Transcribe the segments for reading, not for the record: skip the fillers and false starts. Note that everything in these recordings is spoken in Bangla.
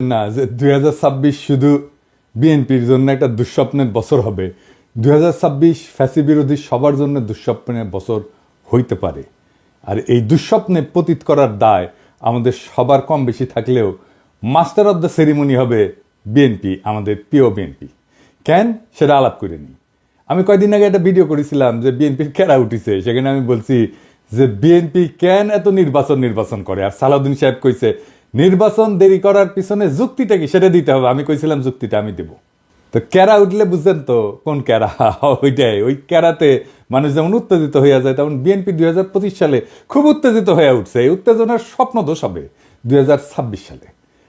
না যে 2026 শুধু বিএনপির জন্য একটা দুঃস্বপ্নের বছর হবে। 2026 ফ্যাসি বিরোধী সবার জন্য দুঃস্বপ্নের বছর হইতে পারে। আর এই দুঃস্বপ্নে পতিত করার দায় আমাদের সবার কম বেশি থাকলেও মাস্টার অব দ্য সেরিমনি হবে বিএনপি, আমাদের প্রিয় বিএনপি। কেন সেটা আলাপ করে নিই। আমি কয়েকদিন আগে একটা ভিডিও করেছিলাম যে বিএনপির কেরা উঠিছে, সেখানে আমি বলছি যে বিএনপি কেন এত নির্বাচন করে। আর সালাউদ্দিন সাহেব কইছে নির্বাচন দেরি করার পিছনে যুক্তিটা কি সেটা দিতে হবে। আমি কইছিলাম যুক্তিটা আমি দেব। তো ক্যারা উঠলে বুঝছেন তো কোন ক্যারা, ওইটাই। ওই ক্যারাতে মানুষ যেমন উত্তেজিত হইয়া যায়, তেমন বিএনপি 2025 সালে খুব উত্তেজিত হয়ে উঠছে। এই উত্তেজনার স্বপ্ন দোষ হবে 2026 সালে।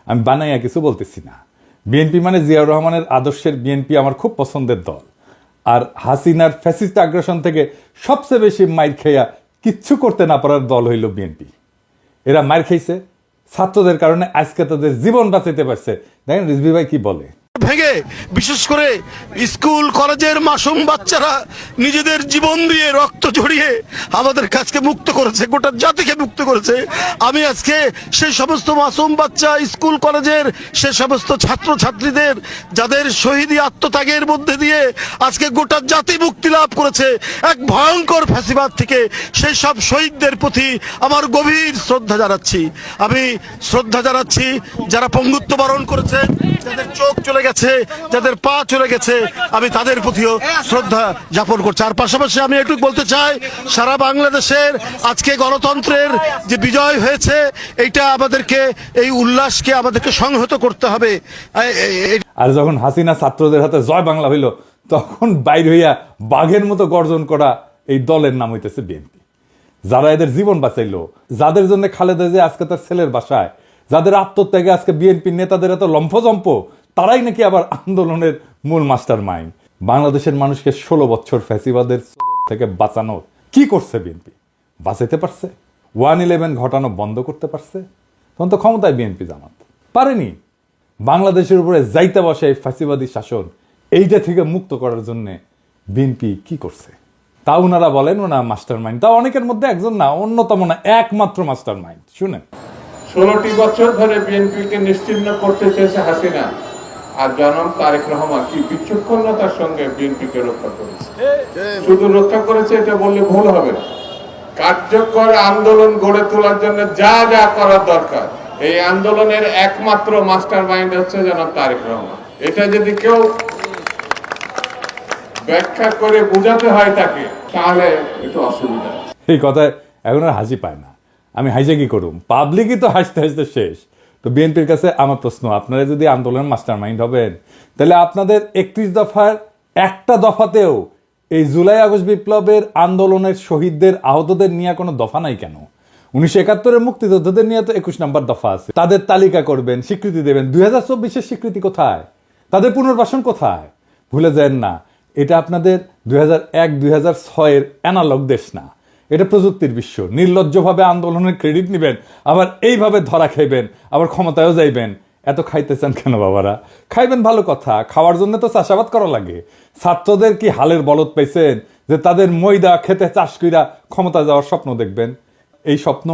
আমি বানাইয়া কিছু বলতেছি না। বিএনপি মানে জিয়াউর রহমানের আদর্শের বিএনপি আমার খুব পছন্দের দল। আর হাসিনার ফ্যাসিস্ট আগ্রাসন থেকে সবচেয়ে বেশি মাইর খেয়া কিচ্ছু করতে না পারার দল হইল বিএনপি। এরা মাইর খাইছে ছাত্রদের কারণে, আজকে তাদের জীবন বাঁচাইতে পারছে। দেখেন রিজভী ভাই কি বলে। ভেঙে বিশেষ করে স্কুল কলেজের মাসুম বাচ্চারা নিজেদের জীবন দিয়ে রক্ত ঝরিয়ে আমাদের কাছকে মুক্ত করেছে, গোটা জাতিকে মুক্ত করেছে। আমি আজকে সেই সমস্ত মাসুম বাচ্চা, স্কুল কলেজের সে সমস্ত ছাত্র ছাত্রীদের যাদের শহীদি আত্মত্যাগের মধ্যে দিয়ে আজকে গোটা জাতি মুক্তি লাভ করেছে এক ভয়ঙ্কর ফ্যাসিবাদ থেকে, সেই সব শহীদদের প্রতি আমার গভীর শ্রদ্ধা জানাচ্ছি। আমি শ্রদ্ধা জানাচ্ছি যারা পঙ্গুত্ব বরণ করেছে, যাদের চোখ চলে গেছে, যাদের পা চলে গেছে, আমি তাদের প্রতিও শ্রদ্ধা জ্ঞাপন করছি। আর পাশাপাশি আমি একটু বলতে চাই, সারা বাংলাদেশের আজকে গণতন্ত্রের যে বিজয় হয়েছে, এইটা আমাদেরকে, এই উল্লাসকে আমাদেরকে সংহত করতে হবে। আর যখন হাসিনা ছাত্রদের হাতে জয় বাংলা হইল, তখন বাইর হইয়া বাঘের মতো গর্জন করা এই দলের নাম হইতেছে বিএনপি। যারা এদের জীবন বাঁচাইলো, যাদের জন্য খালেদা জিয়া আজকে তার ছেলের বাসায়, যাদের আত্মত্যাগে আজকে বিএনপির নেতাদের এত লম্ফজম্প, তারাই নাকি আবার আন্দোলনের মূল মাস্টার মাইন্ড। বাংলাদেশের মানুষকে 16 বছর ফ্যাসিবাদের থেকে বাঁচানো কি করছে বিএনপি? বাঁচাইতে পারছে? 1/11 ঘটানো বন্ধ করতে পারছে? তখন তো ক্ষমতায় বিএনপি জামাত পারেনি। বাংলাদেশের উপরে যাইতে বসে এই ফ্যাসিবাদী শাসন, এইটা থেকে মুক্ত করার জন্য বিএনপি কি করছে? তা ওনারা বলেন ওনা মাস্টার মাইন্ড। তা অনেকের মধ্যে একজন না, অন্যতম না, একমাত্র মাস্টার মাইন্ড। শুনেন, 16টি বছর ধরে বিএনপিকে নিশ্চিহ্ন করতে চেয়েছে হাসিনা, আর জনাব তারেক রহমান কি বিচক্ষণতার সঙ্গে বিএনপিকে রক্ষা করেছে। শুধু রক্ষা করেছে এটা বললে ভুল হবে না। কার্যকর আন্দোলন গড়ে তোলার জন্য যা যা করার দরকার, এই আন্দোলনের একমাত্র মাস্টার মাইন্ড হচ্ছে জনাব তারেক রহমান। এটা যদি কেউ ব্যাখ্যা করে বোঝাতে হয় তাকে, তাহলে একটু অসুবিধা। এই কথায় এখন আর হাসি পায় না। আমি হাসে কি করুম? পাবলিকই তো হাসতে হাসতে শেষ। তো বিএনপির কাছে আমার প্রশ্ন, আপনারা যদি আন্দোলনের মাস্টার মাইন্ড হবেন, তাহলে আপনাদের 31 দফার একটা দফাতেও এই জুলাই আগস্ট বিপ্লবের আন্দোলনের শহীদদের, আহতদের নিয়ে কোনো দফা নাই কেন? 1971-এর মুক্তিযোদ্ধাদের নিয়ে তো 21 নম্বর দফা আছে। তাদের তালিকা করবেন, স্বীকৃতি দেবেন। 2024-এর স্বীকৃতি কোথায়? তাদের পুনর্বাসন কোথায়? ভুলে যান না, এটা আপনাদের 2001-2006-এর অ্যানালগ দেশ না, এটা প্রযুক্তির বিশ্ব। নির্লজ্জভাবে আন্দোলনের ক্রেডিট নেবেন, আবার এইভাবে ধরা খাইবেন, আবার ক্ষমতায়ও যাইবেন। এত খাইতে চান কেন বাবারা? খাইবেন ভালো কথা, খাওয়ার জন্য তো চাষাবাদ করা লাগে। ছাত্রদের কি হালের বলদ পাইছেন যে তাদের ময়দা খেতে চাষ কইরা ক্ষমতা যাওয়ার স্বপ্ন দেখবেন? এই স্বপ্ন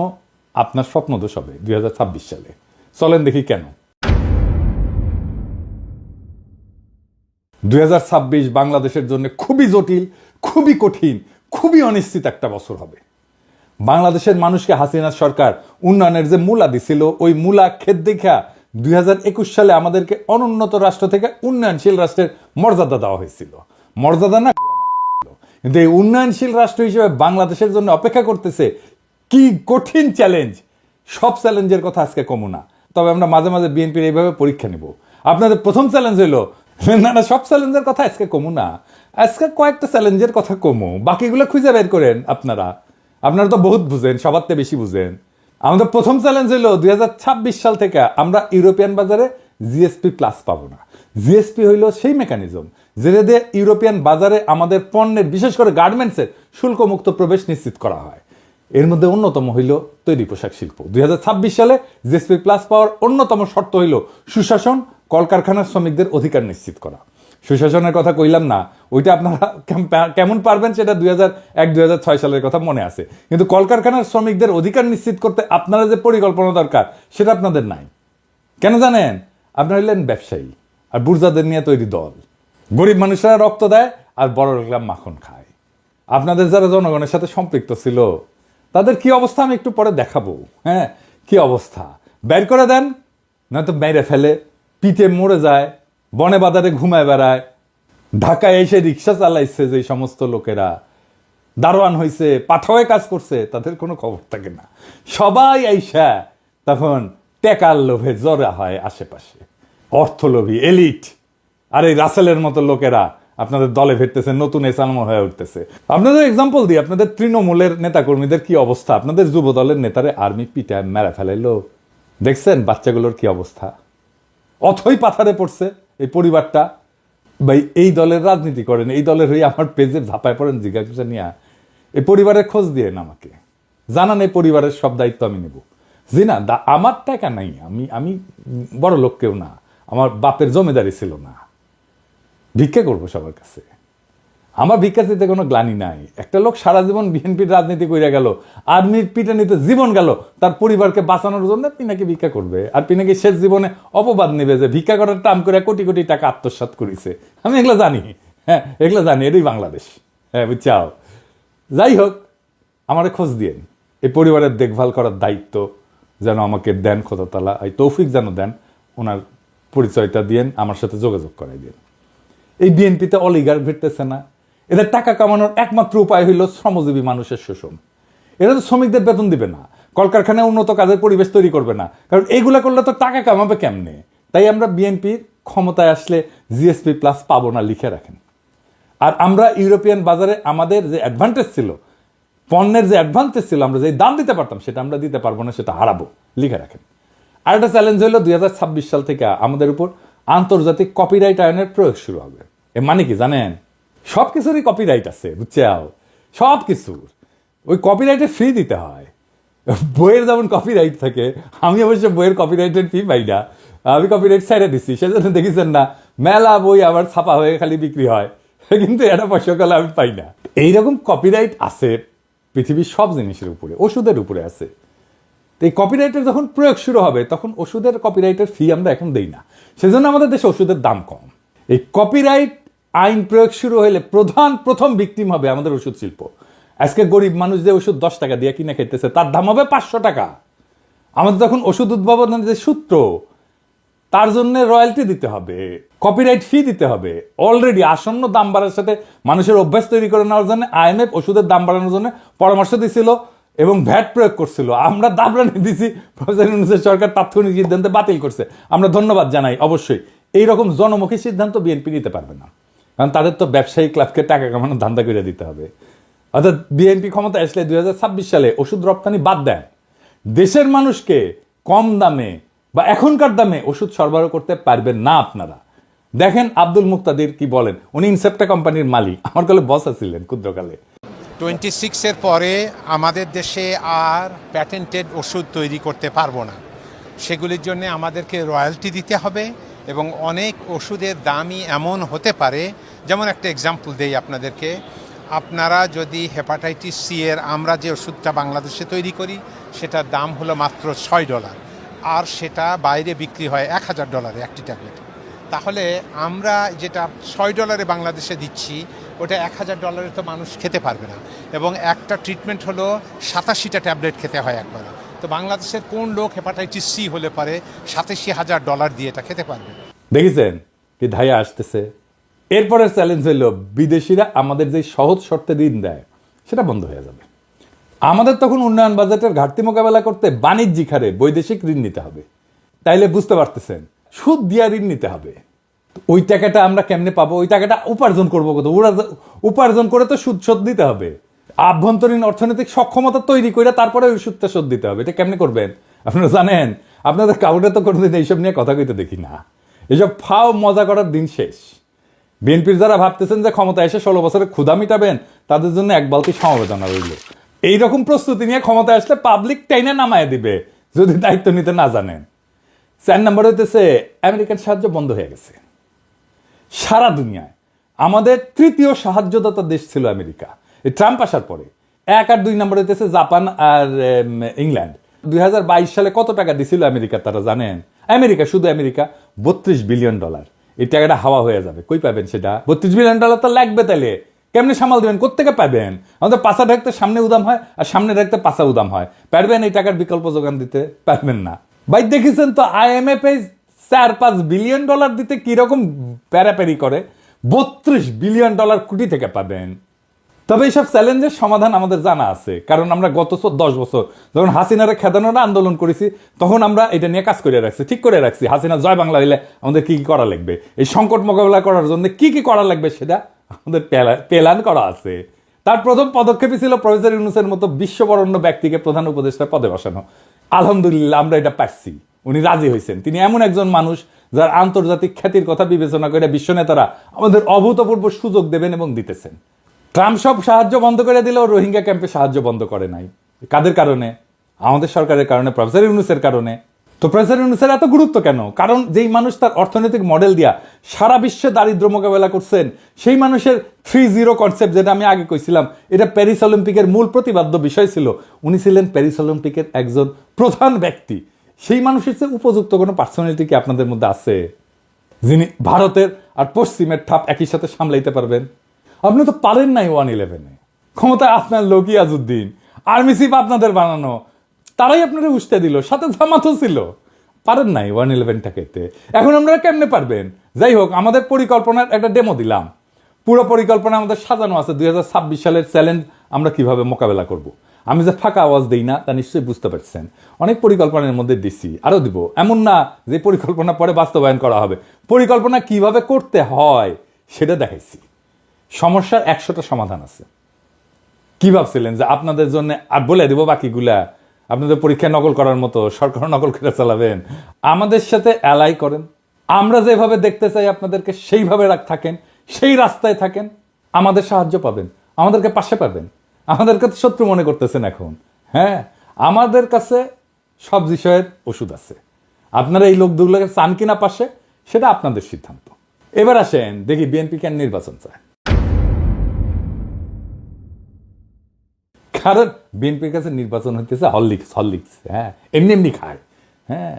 আপনার স্বপ্ন দোষ হবে 2026 সালে। চলেন দেখি কেন। 2026 বাংলাদেশের জন্য খুবই জটিল, খুবই কঠিন, খুবই অনিশ্চিত একটা বছর হবে। বাংলাদেশের মানুষকে হাসিনা সরকার উন্নয়নের যে মূলা দিছিল, ওই মূলা ক্ষেত দেখা 2021 সালে আমাদেরকে অনুন্নত রাষ্ট্র থেকে উন্নয়নশীল রাষ্ট্রের মর্যাদা দেওয়া হয়েছিল। মর্যাদা না, কিন্তু এই উন্নয়নশীল রাষ্ট্র হিসেবে বাংলাদেশের জন্য অপেক্ষা করতেছে কি কঠিন চ্যালেঞ্জ। সব চ্যালেঞ্জের কথা আজকে কমু না, তবে আমরা মাঝে মাঝে বিএনপির এইভাবে পরীক্ষা নিব। আপনাদের প্রথম চ্যালেঞ্জ হইলো না, সব চ্যালেঞ্জের কথা আজকে কমু না, আজকে কয়েকটা চ্যালেঞ্জের কথা কমু, বাকিগুলো খুঁজে বের করেন। আপনারা তো বহুত বুঝেন, সবার থেকে বেশি বুঝেন। আমাদের প্রথম চ্যালেঞ্জ হলো 2026 সাল থেকে আমরা ইউরোপিয়ান বাজারে জিএসপি প্লাস পাবো না। জিএসপি হইল সেই মেকানিজম যেটা দিয়ে ইউরোপিয়ান বাজারে আমাদের পণ্যের, বিশেষ করে গার্মেন্টসের শুল্কমুক্ত প্রবেশ নিশ্চিত করা হয়। এর মধ্যে অন্যতম হইল তৈরি পোশাক শিল্প। 2026 সালে জিএসপি প্লাস পাওয়ার অন্যতম শর্ত হইল সুশাসন, কলকারখানার শ্রমিকদের অধিকার নিশ্চিত করা। সুশাসনের কথা কইলাম না, ওইটা আপনারা কেমন পারবেন সেটা 2001-2006 সালের কথা মনে আছে, কিন্তু কলকারখানার শ্রমিকদের অধিকার নিশ্চিত করতে আপনারা যে পরিকল্পনা দরকার সেটা আপনাদের নাই। কেন জানেন? আপনারা হলেন ব্যবসায়ী আর বুর্জাদের নিয়ে তৈরি দল। গরিব মানুষরা রক্ত দেয় আর বড় লোকরা মাখন খায়। আপনাদের যারা জনগণের সাথে সম্পৃক্ত ছিল তাদের কি অবস্থা আমি একটু পরে দেখাবো। হ্যাঁ, কি অবস্থা, বের করে দেন, নয়তো মেরে ফেলে, পিঠে মরে যায়, বনে বাজারে ঘুমায় বেড়ায়। ঢাকায় এসে রিক্সা চালাইছে যে সমস্ত লোকেরা, দারোয়ান হয়েছে, পাঠাওয়ে কাজ করছে, তাদের কোনো খবর থাকে না। সবাই আইসা তখন টেকার লোভে জড়া হয় আশেপাশে, অর্থলোভী এলিট। আর এই রাসেলের মতো লোকেরা আপনাদের দলে ফিরতেছে, নতুন এসালম হয়ে উঠতেছে। আপনাদের এক্সাম্পল দিই, আপনাদের তৃণমূলের নেতাকর্মীদের কি অবস্থা, আপনাদের যুব দলের নেতারে আর্মি পিটায় মেরা ফেলাইলো, দেখছেন বাচ্চাগুলোর কি অবস্থা। অথই পাথারে পড়ছে এই পরিবারটা। ভাই, এই দলের রাজনীতি করেন, এই দলের হয়ে আমার পেজে ঝাঁপায় পড়েন জিজ্ঞাসা নিয়ে, এই পরিবারের খোঁজ দিয়ে আমাকে জানান, এই পরিবারের সব দায়িত্ব আমি নেব। জি না, আমার টাকা নাই, আমি বড় লোক কেউ না, আমার বাপের জমিদারি ছিল না, ভিক্ষা করবো সবার কাছে, আমার ভিক্ষা দিতে কোনো গ্লানি নাই। একটা লোক সারা জীবন বিএনপির রাজনীতি করে গেল, আর্মির পিটানিতে জীবন গেল, তার পরিবারকে বাঁচানোর জন্য পিনাকি ভিক্ষা করবে, আর পিনাকি শেষ জীবনে অপবাদ নেবে যে ভিক্ষা করার টাম করে কোটি কোটি টাকা আত্মসাৎ করেছে। আমি এগুলো জানি, হ্যাঁ এগুলো জানি, এটাই বাংলাদেশ। হ্যাঁ বুঝছাও। যাই হোক, আমারে খোঁজ দিয়েন, এই পরিবারের দেখভাল করার দায়িত্ব যেন আমাকে দেন খোদা তাআলা, এই তৌফিক যেন দেন, ওনার পরিচয়টা দিয়েন, আমার সাথে যোগাযোগ করাই দিন। এই বিএনপিতে অলিগার ভিড়তেছে না, এদের টাকা কামানোর একমাত্র উপায় হইল শ্রমজীবী মানুষের শোষণ। এরা তো শ্রমিকদের বেতন দিবে না, কলকারখানায় উন্নত কাজের পরিবেশ তৈরি করবে না, কারণ এইগুলা করলে তো টাকা কামাবে কেমনে। তাই আমরা বিএনপির ক্ষমতায় আসলে জিএসপি প্লাস পাবো না, লিখে রাখেন। আর আমরা ইউরোপিয়ান বাজারে আমাদের যে অ্যাডভান্টেজ ছিল, পণ্যের যে অ্যাডভান্টেজ ছিল, আমরা যে দাম দিতে পারতাম সেটা আমরা দিতে পারবো না, সেটা হারাবো, লিখে রাখেন। আর একটা চ্যালেঞ্জ হলো 2026 সাল থেকে আমাদের উপর আন্তর্জাতিক কপিরাইট আইনের প্রয়োগ শুরু হবে। এ মানে কি জানেন? সব কিছুরই কপিরাইট আছে, বুঝছাও, সব কিছুর ওই কপিরাইটের ফি দিতে হয়। বইয়ের যেমন কপিরাইট থাকে, আমি অবশ্য বইয়ের কপিরাইটের ফি পাই না, আমি কপিরাইট ছেড়ে দিচ্ছি। সেজন্য দেখেছেন না মেলা বই আবার ছাপা হয়ে খালি বিক্রি হয়, কিন্তু এটা পয়সা কালে আমি পাই না। এইরকম কপিরাইট আছে পৃথিবীর সব জিনিসের উপরে, ওষুধের উপরে আছে। এই কপিরাইটের যখন প্রয়োগ শুরু হবে তখন ওষুধের কপিরাইটের ফি আমরা এখন দেই না, সেজন্য আমাদের দেশে ওষুধের দাম কম। এই কপিরাইট আইন প্রয়োগ শুরু হলে প্রথম ভিকটিম হবে আমাদের ওষুধ শিল্প। আজকে গরিব মানুষ যে ওষুধ 10 টাকা দিয়ে কিনে খাইতেছে তার দাম হবে 500 টাকা। আমাদের তখন ওষুধ উদ্ভাবনের যে সূত্র, তার জন্য রয়্যালটি দিতে হবে, কপিরাইট ফি দিতে হবে। অলরেডি আসন্ন দাম বাড়ার সাথে মানুষের অভ্যাস তৈরি করে নেওয়ার জন্য আইএমএফ ওষুধের দাম বাড়ানোর জন্য পরামর্শ দিছিল এবং ভ্যাট প্রয়োগ করছিল। আমরা দাবরানি দিছি, সরকার তাৎক্ষণিক সিদ্ধান্তে বাতিল করছে, আমরা ধন্যবাদ জানাই। অবশ্যই এইরকম জনমুখী সিদ্ধান্ত বিএনপি নিতে পারবে না, কারণ তাদের তো ব্যবসায়ী ক্লাবকে টাকা কামানোর ধান্দা করে দিতে হবে। অর্থাৎ বিএনপি ক্ষমতা আসলে 2026 সালে ওষুধ রপ্তানি বাদ দেন, দেশের মানুষকে কম দামে বা এখনকার দামে ওষুধ সরবরাহ করতে পারবেন না আপনারা। দেখেন আব্দুল মুক্তাদির কি বলেন, উনি ইনসেপ্টা কোম্পানির মালিক, আমার কালে বস ছিলেন ক্ষুদ্রকালে। 26-এর পরে আমাদের দেশে আর প্যাটেন্টেড ওষুধ তৈরি করতে পারবো না, সেগুলির জন্য আমাদেরকে রয়্যালটি দিতে হবে এবং অনেক ওষুধের দামই এমন হতে পারে, যেমন একটা এক্সাম্পল দেই আপনাদেরকে। আপনারা যদি হেপাটাইটিস সি এর আমরা যে ওষুধটা বাংলাদেশে তৈরি করি সেটার দাম হলো মাত্র $6, আর সেটা বাইরে বিক্রি হয় $1000 একটি ট্যাবলেট। তাহলে আমরা যেটা $6 বাংলাদেশে দিচ্ছি ওটা $1000 তো মানুষ খেতে পারবে না, এবং একটা ট্রিটমেন্ট হলো 87টা ট্যাবলেট খেতে হয় একবারে। তো বাংলাদেশের কোন লোক হেপাটাইটিস সি হলে পারে $87,000 দিয়ে এটা খেতে পারবে? দেখেছেন কি ধাইয়া আসতেছে। এরপরের চ্যালেঞ্জ হইল বিদেশিরা আমাদের যে সহজ শর্তে ঋণ দেয় সেটা বন্ধ হয়ে যাবে। আমাদের তখন উন্নয়ন বাজেটের ঘাটতি মোকাবেলা করতে বাণিজ্যিক হারে বৈদেশিক ঋণ নিতে হবে। তাইলে বুঝতে পারতেছেন সুদ দিয়া ঋণ নিতে হবে। ওই টাকাটা আমরা কেমনে পাবো? ওই টাকাটা উপার্জন করবো কত? উপার্জন করে তো সুদ শোধ দিতে হবে। আভ্যন্তরীণ অর্থনৈতিক সক্ষমতা তৈরি করে তারপরে ওই সুদটা শোধ দিতে হবে। এটা কেমনে করবেন আপনারা জানেন? আপনাদের কাউকে তো কোনোদিন এইসব নিয়ে কথা কইতে দেখি না। এসব ফাও মজা করার দিন শেষ। বিএনপির যারা ভাবতেছেন যে ক্ষমতা এসে 16 বছরে ক্ষুধা মিটাবেন, তাদের জন্য এক বালতি সমবেদনা রইল। এইরকম প্রস্তুতি নিয়ে ক্ষমতা আসলে পাবলিক টাইনে নামায় দিবে যদি দায়িত্ব নিতে না জানেন। 4 নম্বর হইতেছে আমেরিকান সাহায্য বন্ধ হয়ে গেছে সারা দুনিয়ায়। আমাদের তৃতীয় সাহায্যদাতা দেশ ছিল আমেরিকা এই ট্রাম্প আসার পরে। 1 আর 2 নম্বর হইতেছে জাপান আর ইংল্যান্ড। 2022 সালে কত টাকা দিছিল আমেরিকা তারা জানেন? আমেরিকা, শুধু আমেরিকা $32 বিলিয়ন। এই টাকাটা হাওয়া হয়ে যাবে, কই পাবেন সেটা? $32 বিলিয়ন তো লাগবে, তাইলে কেমনে সামাল দেবেন, কোত্থেকে পাবেন? আমাদের পাশা ঢাকতে সামনে উদাম হয়, আর সামনে ঢাকতে পাশা উদাম হয়। পারবেন এই টাকার বিকল্প যোগান দিতে? পারবেন না ভাই। দেখেছেন তো IMF $4-5 বিলিয়ন দিতে কিরকম প্যারাপ্যারি করে। $32 বিলিয়ন কোটি থেকে পাবেন। তবে এইসব চ্যালেঞ্জের সমাধান আমাদের জানা আছে, কারণ আমরা গত 10 বছর যখন হাসিনারে খেদানোর আন্দোলন করেছি, তখন আমরা এটা নিয়ে কাজ করে রাখছি, ঠিক করে রাখছি। হাসিনা জয় বাংলা হইলে আমাদের কি কি করা লাগবে, এই সংকট মোকাবেলা করার জন্য কি কি করা লাগবে, সেটা আমাদের প্ল্যান করা আছে। তার প্রথম পদক্ষেপই ছিল প্রফেসর ইউনূসের মতো বিশ্ববরণ্য ব্যক্তিকে প্রধান উপদেষ্টার পদে বসানো। আলহামদুলিল্লাহ আমরা এটা পারছি, উনি রাজি হয়েছেন। তিনি এমন একজন মানুষ যার আন্তর্জাতিক খ্যাতির কথা বিবেচনা করে বিশ্ব নেতারা আমাদের অভূতপূর্ব সুযোগ দেবেন এবং দিতেছেন। ট্রাম্প সব সাহায্য বন্ধ করে দিলেও রোহিঙ্গা ক্যাম্পে সাহায্য বন্ধ করে নাই। কাদের কারণে? আমাদের সরকারের কারণে, প্রফেসর ইউনূসের কারণে। তো প্রফেসর ইউনূসের এত গুরুত্ব কেন? কারণ যেই মানুষ তার অর্থনৈতিক মডেল দিয়া সারা বিশ্বে দারিদ্র মোকাবেলা করছেন, সেই মানুষের 3-0 কনসেপ্ট, যেটা আমি আগে কইছিলাম, এটা প্যারিস অলিম্পিকের মূল প্রতিপাদ্য বিষয় ছিল। উনি ছিলেন প্যারিস অলিম্পিকের একজন প্রধান ব্যক্তি। সেই মানুষের চেয়ে উপযুক্ত কোনো পার্সোনালিটি কি আপনাদের মধ্যে আছে, যিনি ভারতের আর পশ্চিমের ঠাপ একই সাথে সামলাইতে পারবেন? আপনি তো পারেন নাই 1-11-এ। ক্ষমতায় আপনার লোক ইয়াজউদ্দিন, আর্মি চিফ আপনাদের বানানো, তারাই আপনারা উস্তে দিল, সাথে জামাতও ছিল। পারেন নাই 1-11টাকে। এখন আপনারা কেমনে পারবেন? যাই হোক, আমাদের পরিকল্পনার একটা ডেমো দিলাম। পুরো পরিকল্পনা আমাদের সাজানো আছে। 2026 সালের চ্যালেঞ্জ আমরা কিভাবে মোকাবেলা করব। আমি যে ফাঁকা আওয়াজ দিই না, তা নিশ্চয়ই বুঝতে পারছেন। অনেক পরিকল্পনার মধ্যে দিচ্ছি, আরো দিব। এমন না যে পরিকল্পনা পরে বাস্তবায়ন করা হবে। পরিকল্পনা কিভাবে করতে হয় সেটা দেখাইছি। সমস্যার 100টা সমাধান আছে। কি ভাবছিলেন যে আপনাদের জন্য আর বলে দিব বাকিগুলা? আপনাদের পরীক্ষা নকল করার মতো সরকার নকল করে চালাবেন? আমাদের সাথে অ্যালাই করেন। আমরা যেভাবে দেখতে চাই আপনাদেরকে সেইভাবে থাকেন, সেই রাস্তায় থাকেন, আমাদের সাহায্য পাবেন, আমাদেরকে পাশে পাবেন। আমাদেরকে তো শত্রু মনে করতেছেন এখন। হ্যাঁ, আমাদের কাছে সব বিষয়ের ওষুধ আছে। আপনারা এই লোকগুলোকে চান কিনা পাশে, সেটা আপনাদের সিদ্ধান্ত। এবার আসেন দেখি বিএনপি কেন নির্বাচন চায়। কারণ বিএনপির কাছে নির্বাচন হইতেছে হরলিক্স। হ্যাঁ, এমনি এমনি খায়। হ্যাঁ,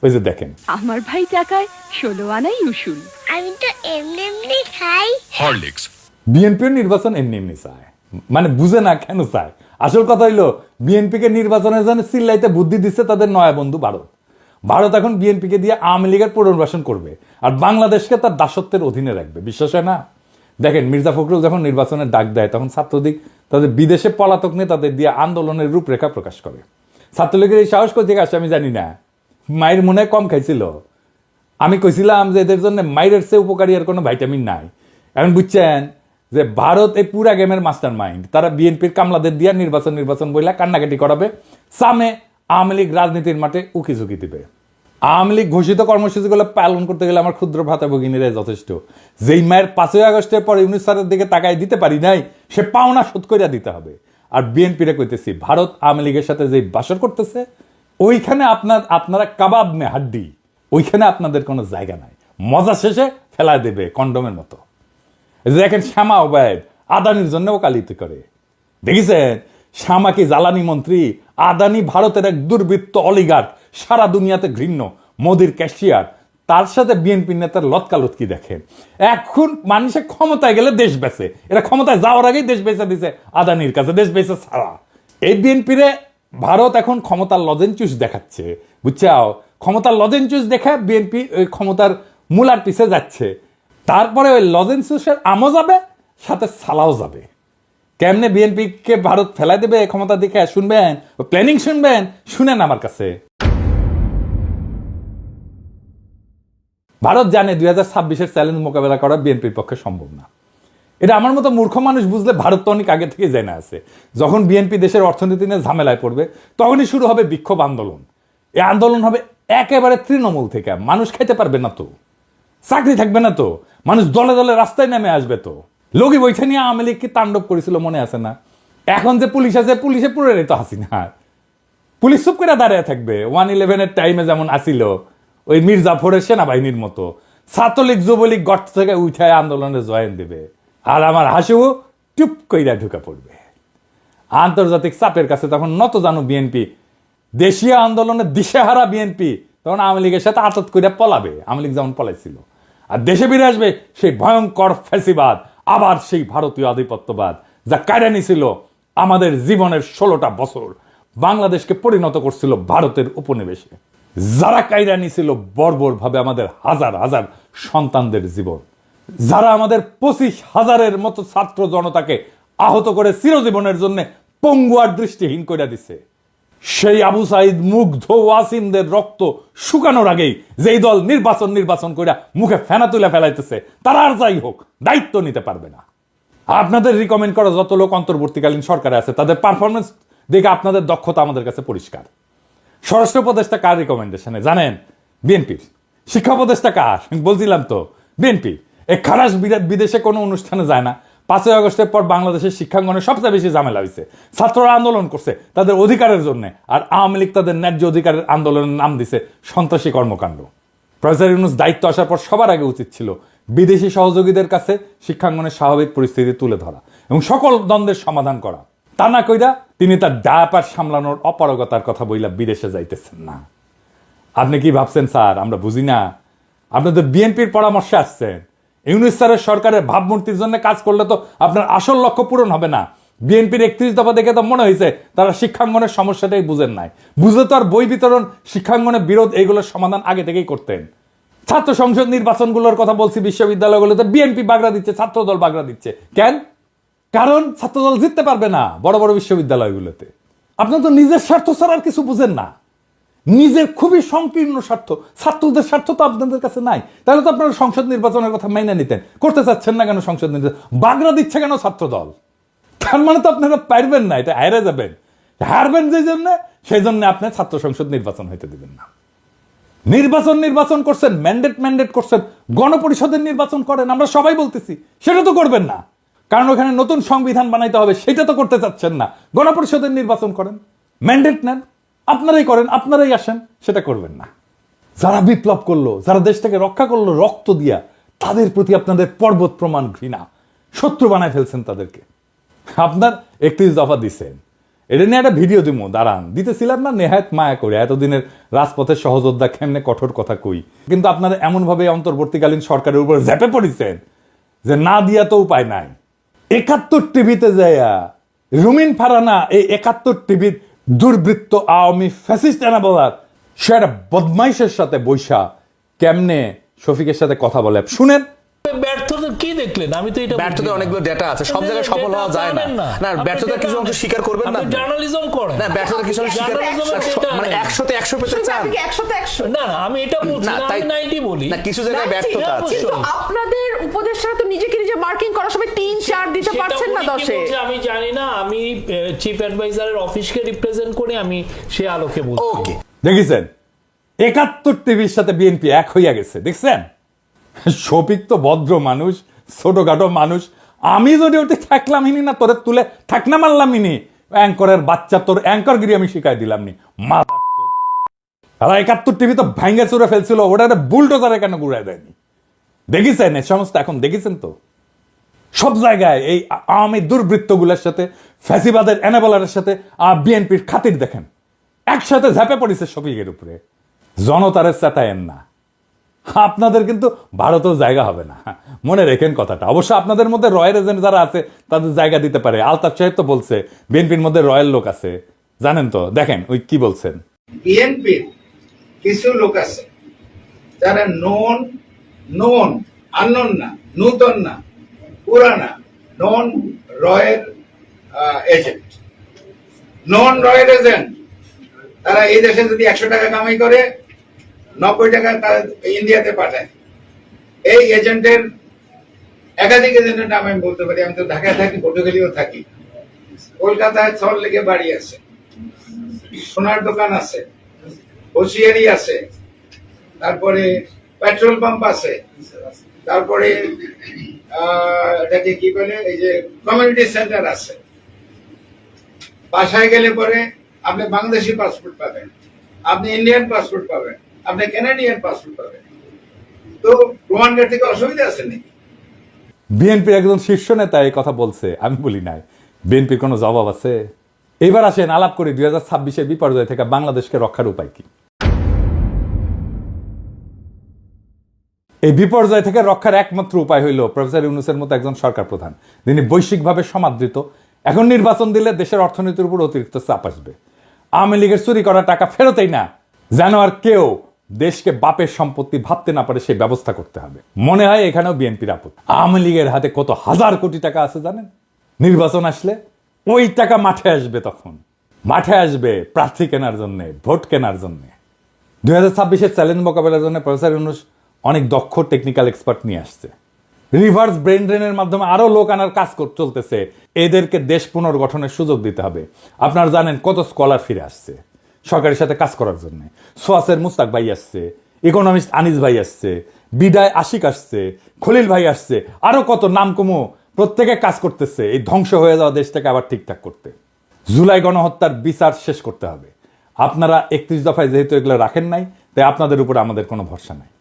ওই যে দেখেন, আমার ভাই টাকায় 16 আনাই উসুল। আমি তো এমনি এমনি খাই। হরলিক্স। বিএনপির নির্বাচন এমনি এমনি চায়, মানে বুঝে না কেন চায়। আসল কথা হইলো, বিএনপিকে নির্বাচনের জন্য চিল্লাইতে বুদ্ধি দিচ্ছে তাদের নয়া বন্ধু ভারত। ভারত এখন বিএনপিকে দিয়ে আওয়ামী লীগের পুনর্বাসন করবে, আর বাংলাদেশকে তার দাসত্বের অধীনে রাখবে। বিশ্বাস হয় না? দেখেন, মির্জা ফখরুল যখন নির্বাচনের ডাক দেয়, তখন ছাত্রলীগ তাদের বিদেশে পলাতক নেতাদের দিয়ে আন্দোলনের রূপরেখা প্রকাশ করে। ছাত্রলীগের এই সাহস কোথেকে আসে আমি জানি না। মায়ের মনে কম খাইছিল। আমি কইছিলাম যে এদের জন্য মায়ের চেয়ে উপকারী আর কোনো ভাইটামিন নাই। এখন বুঝছেন যে ভারত এই পুরা গেমের মাস্টার মাইন্ড। তারা বিএনপির কামলাদের দিয়ে নির্বাচন বইলা কান্নাকাটি করাবে, সামনে আওয়ামী লীগ রাজনীতির মাঠে উকি ঝুঁকি দিবে। আওয়ামী লীগ ঘোষিত কর্মসূচিগুলো পালন করতে গেলে আমার ক্ষুদ্র ভাতা ভগিনীরাই যথেষ্ট। যেই মায়ের 5ই আগস্টের পরে ইউনূস স্যারের দিকে তাকায় দিতে পারি নাই, সে পাওনা শোধ করিয়া দিতে হবে। আর বিএনপিরে কইতেছি, ভারত আওয়ামী লীগের সাথে যে বাসর করতেছে, ওইখানে আপনারা কাবাব মে হাড্ডি, ওইখানে আপনাদের কোনো জায়গা নাই। মজা শেষে ফেলায় দেবে কন্ডমের মতো। দেখেন, শ্যামা ওবায়দ আদানির জন্য ওকালতি করে। দেখেছেন, শ্যামা কি জ্বালানি মন্ত্রী, আদানি ভারতের এক দুর্বৃত্ত অলিগার্ক, সারা দুনিয়াতে ঘৃণ্য, মোদির ক্যাশিয়ার। তার সাথে বিএনপি নেতার লতকালতকি দেখেন। এখন মানুষের ক্ষমতায় গেলে দেশ বেচে, এরা ক্ষমতায় যাওয়ার আগেই দেশ বেচে দিছে আদানির কাছে, দেশ বেচে ছাড়া। এই বিএনপিরে ভারত এখন ক্ষমতার লজেনচুস দেখাচ্ছে, বুঝছাও? ক্ষমতার লজেনচুস দেখা বিএনপি ওই ক্ষমতার মূলার পিছে যাচ্ছে। তারপরে ওই লজেনচুসের আমও যাবে, সাথে সালাও যাবে। কেমনে বিএনপিকে ভারত ফেলাই দেবে ক্ষমতা দেখে শুনবেন, প্ল্যানিং শুনবেন, শুনেন আমার কাছে। ভারত জানে 2026-এর চ্যালেঞ্জ মোকাবেলা করা বিএনপির পক্ষে সম্ভব না। এটা আমার মতো মূর্খ মানুষ বুঝলে ভারত তো অনেক আগে থেকে জেনে আছে। যখন বিএনপি দেশের অর্থনীতি নিয়ে ঝামেলায় পড়বে, তখনই শুরু হবে বিক্ষোভ আন্দোলন। এই আন্দোলন হবে একেবারে তৃণমূল থেকে। মানুষ খাইতে পারবে না তো, চাকরি থাকবে না তো, মানুষ দলে দলে রাস্তায় নেমে আসবে তো। লোকি বৈঠা নিয়ে আওয়ামী লীগ কি তাণ্ডব করেছিল মনে আছে না? এখন যে পুলিশ আছে, পুলিশে পুরো তো হাসিনা। পুলিশ চুপ করে দাঁড়িয়ে থাকবে। 1-11-এর টাইমে যেমন আসিল ওই মির্জাফরের সেনাবাহিনীর মতো। ছাত্রলীগ যুবলীগ গর্ত থেকে উঠায় আন্দোলনে জয়েন দেবে, আর আমার হাসিও টুপ কইরা ঢুকে পড়বে। আন্তর্জাতিক চাপের কাছে তখন নত জানো বিএনপি। দেশীয় আন্দোলনে দিশেহারা বিএনপি তখন আওয়ামী লীগের সাথে আতত করে পলাবে, আওয়ামী লীগ যেমন পলাইছিল। আর দেশে ফিরে আসবে সেই ভয়ঙ্কর ফ্যাসিবাদ, আবার সেই ভারতীয় আধিপত্যবাদ যা কায়রা নিছিল আমাদের জীবনের 16টা বছর, বাংলাদেশকে পরিণত করছিল ভারতের উপনিবেশে। যারা কায়রা নিছিল বর্বর ভাবে আমাদের হাজার হাজার সন্তানদের জীবন, যারা আমাদের 25,000-এর মতো ছাত্র জনতাকে আহত করে চিরজীবনের জন্য পঙ্গু আর দৃষ্টিহীন করে দিছে, সেই আবু সাইদ মুগ্ধ ওয়াসিমদের রক্ত শুকানোর আগেই যেই দল নির্বাচন করে মুখে ফেনা তুলে ফেলাইতেছে, তারা আর যাই হোক দায়িত্ব নিতে পারবে না। আপনাদের রিকমেন্ড করা যত লোক অন্তর্বর্তীকালীন সরকারে আছে তাদের পারফরমেন্স দেখে আপনাদের দক্ষতা আমাদের কাছে পরিষ্কার। স্বরাষ্ট্র উপদেষ্টা কার রিকমেন্ডেশনে জানেন? বিএনপির। শিক্ষা উপদেষ্টা কার? বলছিলাম তো, বিএনপি। এই খারাস বিদেশে কোনো অনুষ্ঠানে যায় না। 5ই আগস্টের পর বাংলাদেশের শিক্ষাঙ্গনে সবচেয়ে বেশি ঝামেলা হয়েছে। ছাত্ররা আন্দোলন করছে তাদের অধিকারের জন্য, আর আওয়ামী লীগ তাদের ন্যায্য অধিকারের আন্দোলনের নাম দিছে সন্ত্রাসী কর্মকাণ্ড। প্রফেসর ইউনূস দায়িত্ব আসার পর সবার আগে উচিত ছিল বিদেশি সহযোগীদের কাছে শিক্ষাঙ্গনের স্বাভাবিক পরিস্থিতি তুলে ধরা এবং সকল দ্বন্দ্বের সমাধান করা। তা না কইরা তিনি তার ডায়াপার সামলানোর অপারগতার কথা বইলা বিদেশে যাইতেছেন না। আপনি কি ভাবছেন স্যার আমরা বুঝি না? আপনি তো বিএনপির পরামর্শে আসছেন। ইউনূস স্যারের সরকারের ভাবমূর্তির জন্য কাজ করলে তো আপনার আসল লক্ষ্য পূরণ হবে না। বিএনপির 31 দফা দেখে তো মনে হয়েছে তারা শিক্ষাঙ্গনের সমস্যাটাই বুঝেন নাই। বুঝে তো আর বই বিতরণ, শিক্ষাঙ্গনের বিরোধ এগুলোর সমাধান আগে থেকেই করতেন। ছাত্র সংসদ নির্বাচনগুলোর কথা বলছি, বিশ্ববিদ্যালয়গুলোতে বিএনপি বাগড়া দিচ্ছে, ছাত্রদল বাগড়া দিচ্ছে। কেন? কারণ ছাত্রদল জিততে পারবে না বড় বড় বিশ্ববিদ্যালয়গুলোতে। আপনার তো নিজের স্বার্থ ছাড়া আর কিছু বুঝেন না। নিজের খুবই সংকীর্ণ স্বার্থ, ছাত্রদের স্বার্থ তো আপনাদের কাছে নাই। তাহলে তো আপনারা সংসদ নির্বাচনের কথা মেনে নিতেন। করতে চাচ্ছেন না কেন সংসদ নির্বাচন? বাগড়া দিচ্ছে কেন ছাত্রদল? তার মানে তো আপনারা পারবেন না, এটা হারে যাবেন। হারবেন যে জন্য, সেই জন্য আপনি ছাত্র সংসদ নির্বাচন হইতে দিবেন না। নির্বাচন করছেন, ম্যান্ডেট করছেন, গণপরিষদের নির্বাচন করেন, আমরা সবাই বলতেছি। সেটা তো করবেন না, কারণ ওখানে নতুন সংবিধান বানাইতে হবে, সেটা তো করতে চাচ্ছেন না। গণপরিষদের নির্বাচন করেন, ম্যান্ডেট নেন, আপনারাই করেন, আপনারাই আসেন, সেটা করবেন না। যারা বিপ্লব করলো, যারা দেশটাকে রক্ষা করলো রক্ত দিয়া, তাদের প্রতি আপনাদের পর্বত প্রমাণ ঘৃণা, শত্রু বানায় ফেলছেন তাদেরকে। আপনার 31 দফা দিচ্ছেন, এটা নিয়ে একটা ভিডিও দিব, দাঁড়ান। দিতেছিলাম না নেহায়েত মায়া করে, এতদিনের রাজপথের সহযোদ্ধা কেমনে কঠোর কথা কই। কিন্তু আপনারা এমন ভাবে অন্তর্বর্তীকালীন সরকারের উপর ঝেপে পড়েছেন যে না দিয়া তো উপায় নাই। 71 টিভিতে যাইয়া রুমিন ফারানা এই 71 টিভির দুর্বৃত্ত আওয়ামী ফ্যাসিস্ট এনাবলার সে একটা বদমাইশের সাথে বৈশা কেমনে শফিকের সাথে কথা বলে শুনেন। ব্যর্থতা কি দেখলেন? আমি তো এটা ব্যর্থতার অনেকগুলো ডেটা আছে, সব জায়গায় সফল হওয়া যায় না। না, ব্যর্থতার কিছু অংশ স্বীকার করবেন না। জার্নালিজম করেন না, ব্যর্থতার কিছু অংশ স্বীকার মানে 100-তে 100 পেতে চান। না, আমি এটা বলছি না, আমি 90 বলি না, কিছু জায়গায় ব্যর্থতা আছে। কিন্তু আপনাদের উপদেষ্টারা তো নিজেকে নিজে মার্কিং করার সময় 3-4 দিতে পারছেন না 10-এ। আমি জানি না, আমি চিফ অ্যাডভাইজারের অফিসকে রিপ্রেজেন্ট করে আমি সে আলোকে বলছি। ওকে, দেখেছেন 71 টিভির সাথে বিএনপি এক হইয়া গেছে, দেখছেন? শফিক তো ভদ্র মানুষ, ছোটখাটো মানুষ। আমি যদি ওটি থাকলাম ইনি না, তোরে তুলে থাকনা মারলাম ইনি। অ্যাঙ্করের বাচ্চা, তোর অ্যাঙ্করগিরি আমি শিখাই দিলাম নি। আর 71 টিভি তো ভাঙ্গে চুরে ফেলছিল, ওটা বুলডোজারে কেন ঘুরাই দেয়নি? দেখেছেন এই সমস্ত? এখন দেখেছেন তো সব জায়গায় এই আওয়ামী দুর্বৃত্তগুলোর সাথে, ফ্যাসিবাদের এনাবলারের সাথে বিএনপির খাতির দেখেন একসাথে ঝাঁপে পড়েছে শফিকের উপরে। জনতারের চেতায়েন না, আপনাদের কিন্তু ভারতেও জায়গা হবে না, মনে রেখেন কথাটা। অবশ্য আপনাদের মধ্যে রয়্যাল এজেন্ট যারা আছে তাদের জায়গা দিতে পারে। আলতাফ সাহেব তো বলছে বিএনপির মধ্যে রয়্যাল লোক আছে, জানেন তো? দেখেন ওই কি বলছেন। বিএনপির কিছু লোক আছে যারা নন আননোন না, নূতন না, পুরানা, নন রয়্যাল এজেন্ট। নন রয়্যাল এজেন্ট তারা এই দেশে যদি 100 টাকা কামাই করে 90 টাকা তারা ইন্ডিয়াতে পাঠায়। এই এজেন্টের একাধিক এজেন্টের নাম আমি বলতে পারি। আমি তো ঢাকায় থাকি, পটুয়াখালীও থাকি, কলকাতায় সল্টলেকে বাড়ি আছে, সোনার দোকান আছে, হোসিয়ারি আছে, তারপরে পেট্রোল পাম্প আছে, তারপরে এটাকে কি বলে এই যে কমিউনিটি সেন্টার আছে। বাসায় গেলে পরে আপনি বাংলাদেশি পাসপোর্ট পাবেন, আপনি ইন্ডিয়ান পাসপোর্ট পাবেন, আপনি কানাডিয়ান পাসপোর্ট পাবেন। তো প্রমাণ করতে কি অসুবিধা আছে নাকি? বিএনপির একজন শীর্ষ নেতা এই কথা বলছে, আমি বলি নাই। বিএনপির কোনো জবাব আছে? এবার আসেন আলাপ করি 2026-এর বিপর্যয় থেকে বাংলাদেশকে রক্ষার উপায় কি। এই বিপর্যয় থেকে রক্ষার একমাত্র উপায় হইল প্রফেসর ইউনূসের মতো একজন সরকার প্রধান, যিনি বৈশ্বিকভাবে সমাদৃত। এখন নির্বাচন দিলে দেশের অর্থনীতির উপর অতিরিক্ত চাপ আসবে। আওয়ামী লীগের চুরি করা টাকা ফেরতেই না, যেন আর কেউ দেশকে বাপের সম্পত্তি ভাবতে না পারে সেই ব্যবস্থা করতে হবে। মনে হয় এখানেও বিএনপির আপত্তি। আওয়ামী লীগের হাতে কত হাজার কোটি টাকা আছে জানেন? নির্বাচন আসলে ওই টাকা মাঠে আসবে, তখন মাঠে আসবে প্রার্থী কেনার জন্য, ভোট কেনার জন্য। 2026-এর চ্যালেঞ্জ মোকাবেলার জন্য প্রফেসর ইউনূস অনেক দক্ষ টেকনিক্যাল এক্সপার্ট নিয়ে আসছে। রিভার্স ব্রেন ড্রেনের মাধ্যমে আরো লোক আনার কাজ চলতেছে। এদেরকে দেশ পুনর্গঠনের সুযোগ দিতে হবে। আপনারা জানেন কত স্কলার ফিরে আসছে সরকারের সাথে কাজ করার জন্য। সোয়াসের মুস্তাক ভাই আসছে, ইকোনমিস্ট আনিস ভাই আসছে, বিদায় আশিক আসছে, খলিল ভাই আসছে, আরো কত নাম কমো প্রত্যেকে কাজ করতেছে এই ধ্বংস হয়ে যাওয়া দেশটাকে আবার ঠিকঠাক করতে। জুলাই গণহত্যার বিচার শেষ করতে হবে। আপনারা 31 দফায় যেহেতু এগুলো রাখেন নাই, তাই আপনাদের উপর আমাদের কোনো ভরসা নাই।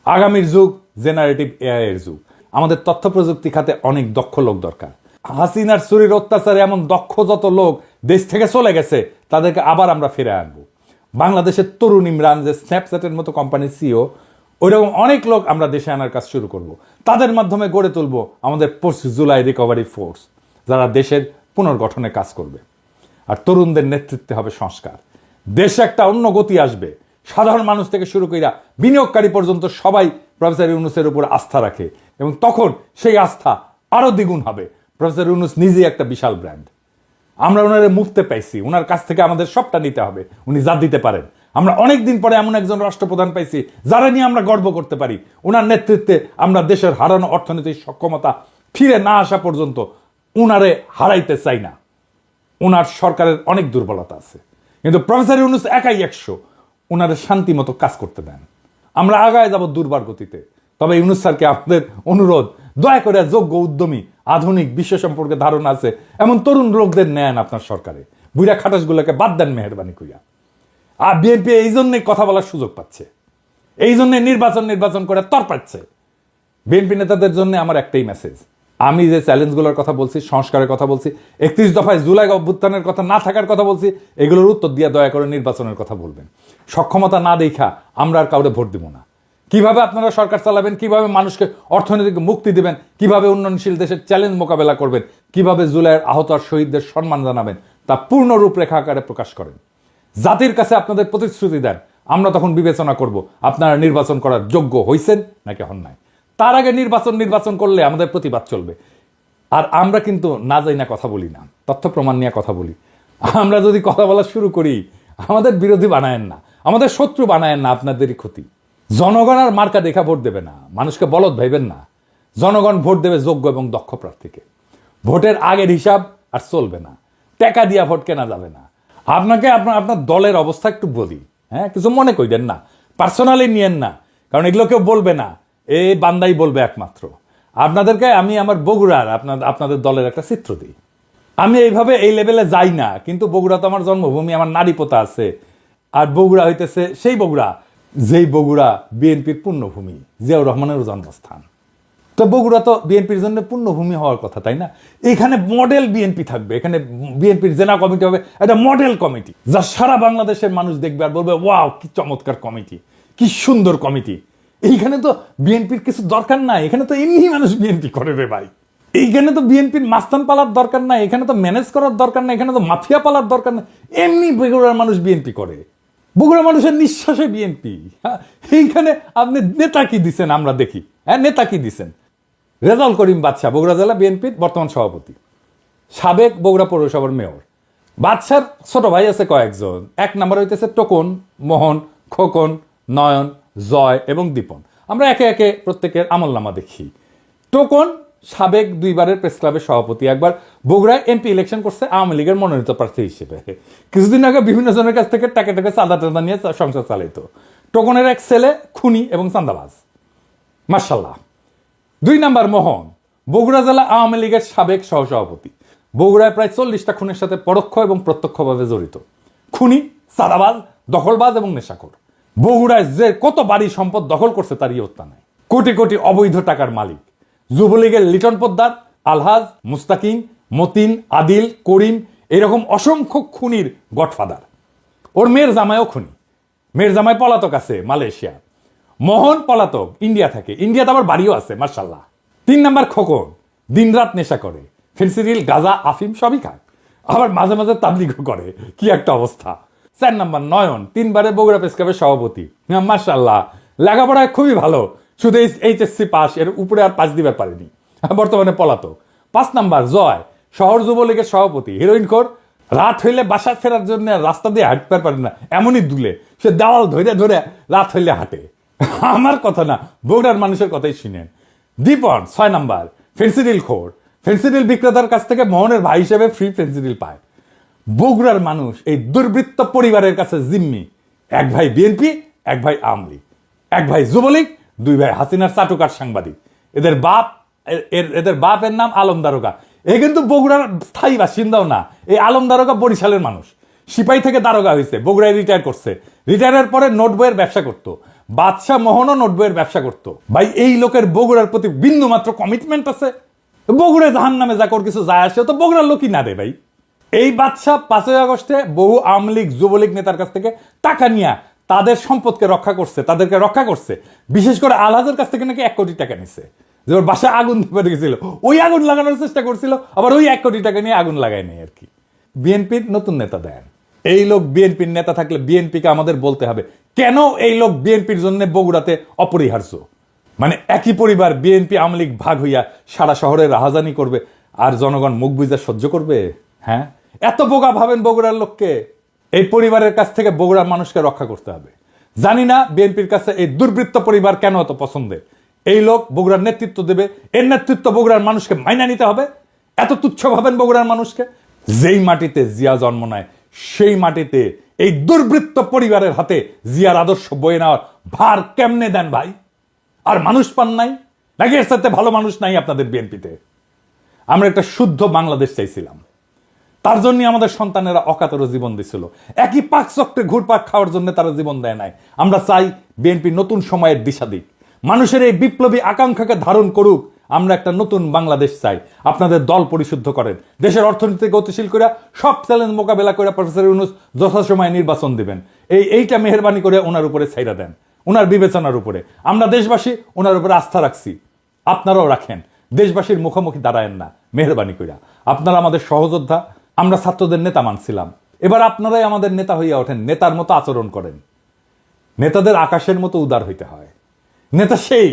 আগামীর যুগ জেনারেটিভ এআই এর যুগ। আমাদের তথ্য প্রযুক্তি খাতে অনেক দক্ষ লোক দরকার। হাসিনার চুরির অত্যাচারে এমন দক্ষ যত লোক দেশ থেকে চলে গেছে, তাদেরকে আবার আমরা ফিরে আনবো। বাংলাদেশের তরুণ ইমরান, যে স্ন্যাপচ্যাটের মতো কোম্পানির সিও, ওইরকম অনেক লোক আমরা দেশে আনার কাজ শুরু করব। তাদের মাধ্যমে গড়ে তুলব আমাদের পোস্ট জুলাই রিকভারি ফোর্স, যারা দেশের পুনর্গঠনে কাজ করবে। আর তরুণদের নেতৃত্বে হবে সংস্কার। দেশে একটা অন্য গতি আসবে। সাধারণ মানুষ থেকে শুরু কইরা বিনিয়োগকারী পর্যন্ত সবাই প্রফেসর ইউনূসের উপর আস্থা রাখে, এবং তখন সেই আস্থা আরো দ্বিগুণ হবে। প্রফেসর ইউনূস নিজেই একটা বিশাল ব্র্যান্ড। আমরা ওনারে মুক্তে পাইছি, ওনার কাছ থেকে আমাদের সবটা নিতে হবে। উনি যা দিতে পারেন। আমরা অনেকদিন পরে এমন একজন রাষ্ট্রপ্রধান পাইছি যারা নিয়ে আমরা গর্ব করতে পারি। ওনার নেতৃত্বে আমরা দেশের হারানো অর্থনৈতিক সক্ষমতা ফিরে না আসা পর্যন্ত উনারে হারাইতে চাই না। ওনার সরকারের অনেক দুর্বলতা আছে, কিন্তু প্রফেসর ইউনূস একাই 100। ওনারে শান্তি মতো কাজ করতে দেন, আমরা আগায় যাব দুর্বার গতিতে। তবে ইউনূস স্যারকে আমাদের অনুরোধ, দয়া করে যোগ্য, উদ্যমী, আধুনিক, বিশ্ব সম্পর্কে ধারণা আছে এমন তরুণ লোকদের নেন আপনার সরকারে। বুড়া খাটাসগুলোকে বাদ দেন মেহরবানি কইয়া। আর বিএনপি এই জন্যই কথা বলার সুযোগ পাচ্ছে, এই জন্য নির্বাচন করে তর পাচ্ছে। বিএনপি নেতাদের জন্য আমার একটাই মেসেজ। আমি যে চ্যালেঞ্জগুলোর কথা বলছি, সংস্কারের কথা বলছি, 31 দফায় জুলাই অভ্যুত্থানের কথা না থাকার কথা বলছি, এগুলোর উত্তর দিয়ে দয়া করে নির্বাচনের কথা বলবেন। সক্ষমতা না দেখা আমরা আর কাউরে ভোট দিব না। কিভাবে আপনারা সরকার চালাবেন, কিভাবে মানুষকে অর্থনৈতিক মুক্তি দিবেন, কিভাবে উন্নয়নশীল দেশের চ্যালেঞ্জ মোকাবেলা করবেন, কিভাবে জুলাইয়ের আহত আর শহীদদের সম্মান জানাবেন, তা পূর্ণ রূপরেখা আকারে প্রকাশ করেন। জাতির কাছে আপনাদের প্রতিশ্রুতি দেন। আমরা তখন বিবেচনা করব আপনারা নির্বাচন করার যোগ্য হইছেন নাকি হন নাই। তার আগে নির্বাচন করলে আমাদের প্রতিবাদ চলবে। আর আমরা কিন্তু না যাই না কথা বলি না, তথ্য প্রমাণ নিয়ে কথা বলি। আমরা যদি কথা বলা শুরু করি, আমাদের বিরোধী বানায়েন না, আমাদের শত্রু বানায়েন না, আপনাদেরই ক্ষতি। জনগণ আর মার্কা দেখা ভোট দেবে না, মানুষকে বলদ ভাইবেন না। জনগণ ভোট দেবে যোগ্য এবং দক্ষ প্রার্থীকে। ভোটের আগের হিসাব আর চলবে না, টাকা দিয়া ভোট কেনা যাবে না। আপনাকে আপনার দলের অবস্থা একটু বলি, হ্যাঁ, কিছু মনে করেন না, পার্সোনালি নিয়েন না, কারণ এগুলো কেউ বলবে না, এই বান্দাই বলবে একমাত্র। আপনাদেরকে আমি আমার বগুড়ার আপনাদের দলের একটা চিত্র দিই। আমি এইভাবে এই লেভেলে যাই না, কিন্তু বগুড়া তো আমার জন্মভূমি, আমার নারী পোতা আছে। আর বগুড়া হইতেছে সেই বগুড়া, যেই বগুড়া বিএনপির পুণ্যভূমি, জিয়াউর রহমানের জন্মস্থান। তো বগুড়া তো বিএনপির জন্য পুণ্যভূমি হওয়ার কথা, তাই না? এখানে মডেল বিএনপি থাকবে, এখানে বিএনপির জেলা কমিটি হবে, একটা মডেল কমিটি, যা সারা বাংলাদেশের মানুষ দেখবে আর বলবে, ওয়াও কি চমৎকার কমিটি, কি সুন্দর কমিটি। এইখানে তো বিএনপির কিছু দরকার নাই, এখানে তো এমনি মানুষ বিএনপি করে রে ভাই। এইখানে তো বিএনপির মাস্তান পালার দরকার নাই, এখানে তো ম্যানেজ করার দরকার নাই, এখানে তো মাফিয়া পালার দরকার নাই। এমনি বগুড়ার মানুষ বিএনপি করে, বগুড়া মানুষের নিঃশ্বাসে বিএনপি। এইখানে আপনি নেতা কি দিচ্ছেন আমরা দেখি, হ্যাঁ, নেতা কি দিচ্ছেন? রেজাউল করিম বাদশা, বগুড়া জেলা বিএনপির বর্তমান সভাপতি, সাবেক বগুড়া পৌরসভার মেয়র। বাদশার ছোট ভাই আছে কয়েকজন। 1 নম্বর হইতেছে টোকন, মোহন, খোকন, নয়ন, জয় এবং দীপন। আমরা একে একে প্রত্যেকের আমলনামা দেখি। টোকন সাবেক 2 বারের প্রেস ক্লাবের সভাপতি, একবার বগুড়ায় এমপি ইলেকশন করছে আওয়ামী লীগের মনোনীত প্রার্থী হিসেবে। কিছুদিন আগে বিভিন্ন জনের কাছ থেকে টাকা চাঁদা নিয়ে সংসার চালাইতো। টোকনের এক ছেলে খুনি এবং চাঁদাবাজ, মার্শাল্লাহ। 2 নম্বর মোহন, বগুড়া জেলা আওয়ামী লীগের সাবেক সহসভাপতি, বগুড়ায় প্রায় 40টা খুনের সাথে পরোক্ষ এবং প্রত্যক্ষভাবে জড়িত। খুনি, চাঁদাবাজ, দখলবাজ এবং নেশাখোর। বগুড়ায় যে কত বাড়ি সম্পদ দখল করছে তার ইয়ত্তা নাই। কোটি কোটি অবৈধ টাকার মালিক। যুবলীগের লিটন পোদ্দার, আলহাজ, মুস্তাকিম, মতিন, আদিল, করিম, এরকম অসংখ্য খুনির গডফাদার। ওর মেয়ের জামাইও খুনি, মেয়ের জামাই পলাতক আছে মালয়েশিয়া। মোহন পলাতক ইন্ডিয়া থাকে, ইন্ডিয়াতে আবার বাড়িও আছে মার্শাল্লাহ। 3 নাম্বার খোকন, দিনরাত নেশা করে, ফেন্সিডিল গাঁজা আফিম সবই খায়, আবার মাঝে মাঝে তাবলিগও করে, কি একটা অবস্থা। 4 নাম্বার নয়ন, 3 বারে বগুড়া প্রেস ক্লাবের সভাপতি, মার্শাল্লাহ, লেখাপড়ায় খুবই ভালো, শুধু এইচএসসি পাস, এর উপরে আর পাস দিবার পারেনি, বর্তমানে পলাতক। 5 নাম্বার জয়, শহর যুবলীগের সভাপতি, হিরোইন খোর, রাত হইলে বাসা ফেরার জন্য রাস্তা দিয়ে হাঁটতে পারে না, এমনই দুলে, সে দেওয়াল ধরে ধরে রাত হইলে হাঁটে। আমার কথা না, বগুড়ার মানুষের কথাই শুনেন। দীপন 6 নাম্বার, ফেন্সিডিল খোর, ফেন্সিডিল বিক্রেতার কাছ থেকে মোহনের ভাই হিসেবে ফ্রি ফেন্সিডিল পায়। বগুড়ার মানুষ এই দুর্বৃত্ত পরিবারের কাছে জিম্মি, 1 ভাই বিএনপি, 1 ভাই আওয়ামী লীগ, 1 ভাই যুবলীগ, 2 ভাই হাসিনার চাটুকার সাংবাদিক। এদের বাপের নাম আলম দারোগা। এ কিন্তু বগুড়ার স্থায়ী বাসিন্দাও না, এই আলম দারোগা বরিশালের মানুষ, সিপাহী থেকে দারোগা হয়েছে, বগুড়ায় রিটায়ার করছে, রিটায়ারের পরে নোট বইয়ের ব্যবসা করতো, বাদশাহ মোহনও নোট বইয়ের ব্যবসা করতো। ভাই এই লোকের বগুড়ার প্রতি বিন্দু মাত্র কমিটমেন্ট আছে? বগুড়ায় জাহান নামে যা কিছু যায় আসে, তো বগুড়ার লোকই না রে ভাই। এই বাদশাহ 5ই আগস্টে বহু আওয়ামী লীগ যুবলীগ নেতার কাছ থেকে টাকা নিয়ে তাদের সম্পদকে রক্ষা করছে, তাদেরকে রক্ষা করছে। বিশেষ করে আলহাজের কাছ থেকে নাকি 1 কোটি টাকা নিছে, যে ওর বাসায় আগুন ধরে গেছিল, ওই আগুন লাগানোর চেষ্টা করছিল, আবার ওই 1 কোটি টাকা নিয়ে আগুন লাগায় নেই আর কি। বিএনপির নতুন নেতা দেন, এই লোক বিএনপির নেতা থাকলে বিএনপিকে আমাদের বলতে হবে কেন এই লোক বিএনপির জন্য বগুড়াতে অপরিহার্য। মানে একই পরিবার বিএনপি আওয়ামী লীগ ভাগ হইয়া সারা শহরে রাহাজানি করবে, আর জনগণ মুখ বুঝা সহ্য করবে? হ্যাঁ, এত বোকা ভাবেন বগুড়ার লোককে? এই পরিবারের কাছ থেকে বগুড়ার মানুষকে রক্ষা করতে হবে। জানি না বিএনপির কাছে এই দুর্বৃত্ত পরিবার কেন এত পছন্দের। এই লোক বগুড়ার নেতৃত্ব দেবে, এর নেতৃত্ব বগুড়ার মানুষকে মাইনা নিতে হবে। এত তুচ্ছ ভাবেন বগুড়ার মানুষকে? যেই মাটিতে জিয়া জন্ম নেয় সেই মাটিতে এই দুর্বৃত্ত পরিবারের হাতে জিয়ার আদর্শ বয়ে নেওয়ার ভার কেমনে দেন ভাই? আর মানুষ পান নাই নাকি? এর সাথে ভালো মানুষ নাই আপনাদের বিএনপিতে? আমরা একটা শুদ্ধ বাংলাদেশ চাইছিলাম, তার জন্য আমাদের সন্তানেরা অকাতর জীবন দিছিল, একই পাক চক্রে ঘুরপাক খাওয়ার জন্য তারা জীবন দেয় নাই। আমরা চাই বিএনপি নতুন সময়ের দিশা দিক, মানুষের এই বিপ্লবী আকাঙ্ক্ষাকে ধারণ করুক। আমরা একটা নতুন বাংলাদেশ চাই। আপনাদের দল পরিশুদ্ধ করেন, দেশের অর্থনীতি গতিশীল করে সব চ্যালেঞ্জ মোকাবেলা করে প্রফেসর ইউনূস যথাসময়ে নির্বাচন দিবেন, এইটা মেহেরবানি করে ওনার উপরে ছাইড়া দেন, ওনার বিবেচনার উপরে। আমরা দেশবাসী ওনার উপরে আস্থা রাখছি, আপনারাও রাখেন। দেশবাসীর মুখোমুখি দাঁড়ায়েন না মেহেরবানি কইরা। আপনারা আমাদের সহযোদ্ধা, আমরা ছাত্রদের নেতা মানছিলাম, এবার আপনারাই আমাদের নেতা হইয়া ওঠেন, নেতার মতো আচরণ করেন। নেতাদের আকাশের মতো উদার হইতে হয়। নেতা সেই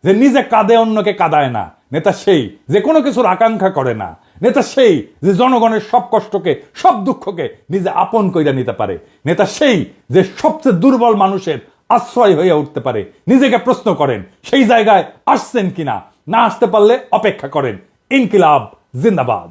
যে নিজে কাঁদে অন্যকে কাঁদায় না, নেতা সেই যে কোনো কিছুর আকাঙ্ক্ষা করে না, নেতা সেই যে জনগণের সব কষ্টকে সব দুঃখকে নিজে আপন কইরা নিতে পারে, নেতা সেই যে সবচেয়ে দুর্বল মানুষের আশ্রয় হয়ে উঠতে পারে। নিজেকে প্রশ্ন করেন সেই জায়গায় আসছেন কিনা, না আসতে পারলে অপেক্ষা করেন। ইনকিলাব জিন্দাবাদ।